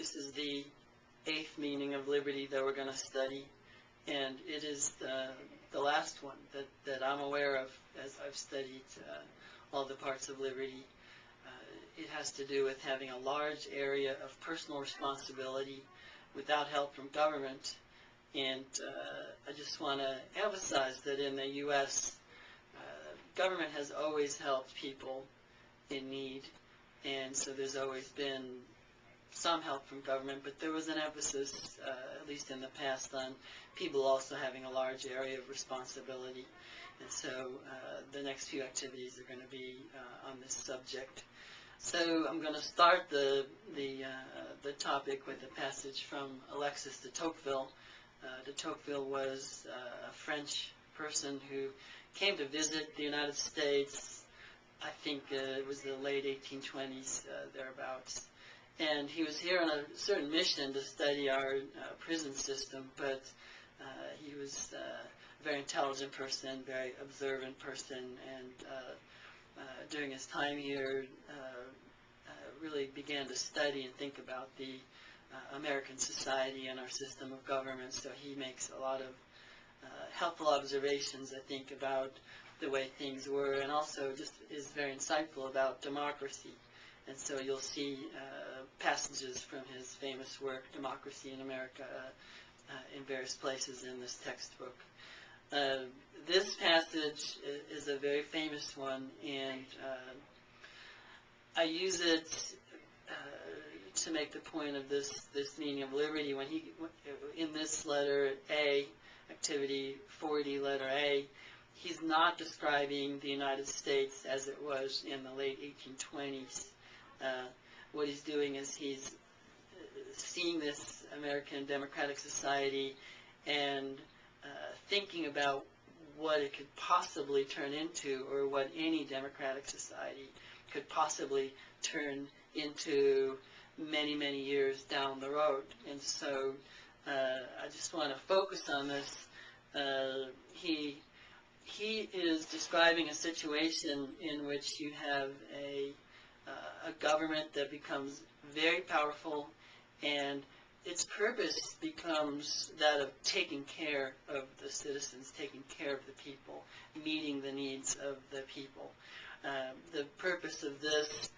This is the 8th meaning of liberty that we're going to study, and it is the last one that I'm aware of as I've studied all the parts of liberty. It has to do with having a large area of personal responsibility without help from government. And I just want to emphasize that in the U.S., government has always helped people in need, and so there's always been some help from government, but there was an emphasis, at least in the past, on people also having a large area of responsibility. And so the next few activities are going to be on this subject. So I'm going to start the topic with a passage from Alexis de Tocqueville. De Tocqueville was a French person who came to visit the United States. I think it was the late 1820s, thereabouts. And he was here on a certain mission to study our prison system, but he was a very intelligent person, very observant person, and during his time here really began to study and think about the American society and our system of government. So he makes a lot of helpful observations, I think, about the way things were, and also just is very insightful about democracy. And so you'll see passages from his famous work, Democracy in America, in various places in this textbook. This passage is a very famous one, and I use it to make the point of this meaning of liberty. When he, in this letter A, activity 40, letter A, he's not describing the United States as it was in the late 1820s. What he's doing is he's seeing this American democratic society and thinking about what it could possibly turn into, or what any democratic society could possibly turn into many, many years down the road. And so I just want to focus on this. He is describing a situation in which you have a government that becomes very powerful, and its purpose becomes that of taking care of the citizens, taking care of the people, meeting the needs of the people. The purpose of this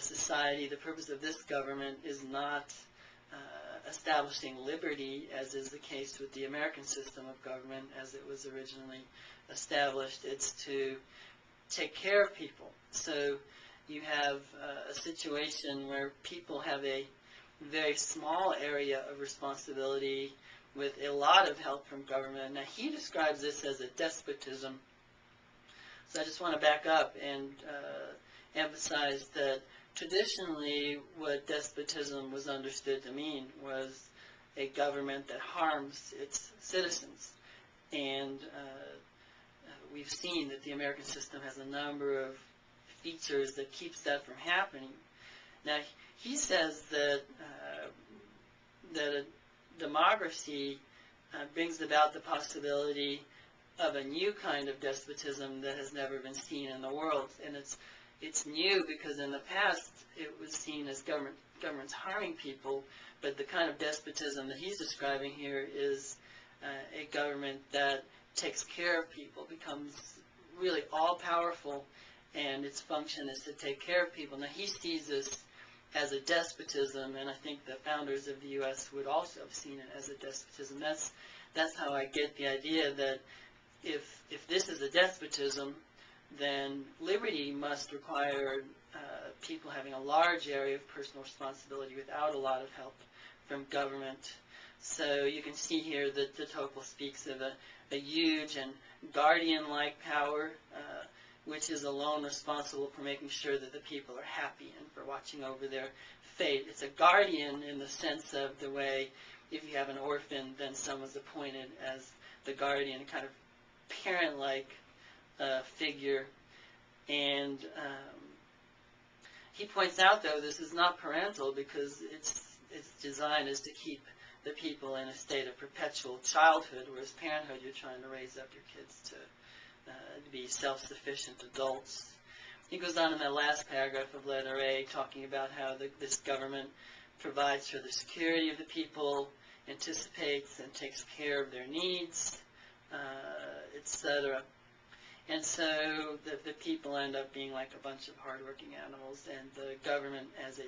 society, the purpose of this government, is not establishing liberty, as is the case with the American system of government as it was originally established. It's to take care of people. So you have a situation where people have a very small area of responsibility with a lot of help from government. Now, he describes this as a despotism. So I just want to back up and emphasize that traditionally what despotism was understood to mean was a government that harms its citizens. And we've seen that the American system has a number of features that keeps that from happening. Now, he says that a democracy brings about the possibility of a new kind of despotism that has never been seen in the world. And it's new because in the past it was seen as governments harming people, but the kind of despotism that he's describing here is a government that takes care of people, becomes really all-powerful, and its function is to take care of people. Now, he sees this as a despotism, and I think the founders of the U.S. would also have seen it as a despotism. That's how I get the idea that if this is a despotism, then liberty must require people having a large area of personal responsibility without a lot of help from government. So you can see here that de Tocqueville speaks of a huge and guardian-like power, which is alone responsible for making sure that the people are happy and for watching over their fate. It's a guardian in the sense of the way, if you have an orphan, then someone's appointed as the guardian, kind of parent-like figure. And he points out, though, this is not parental because its design is to keep the people in a state of perpetual childhood, whereas parenthood, you're trying to raise up your kids to be self-sufficient adults. He goes on in that last paragraph of letter A, talking about how this government provides for the security of the people, anticipates and takes care of their needs, etc. And so the people end up being like a bunch of hardworking animals, and the government as a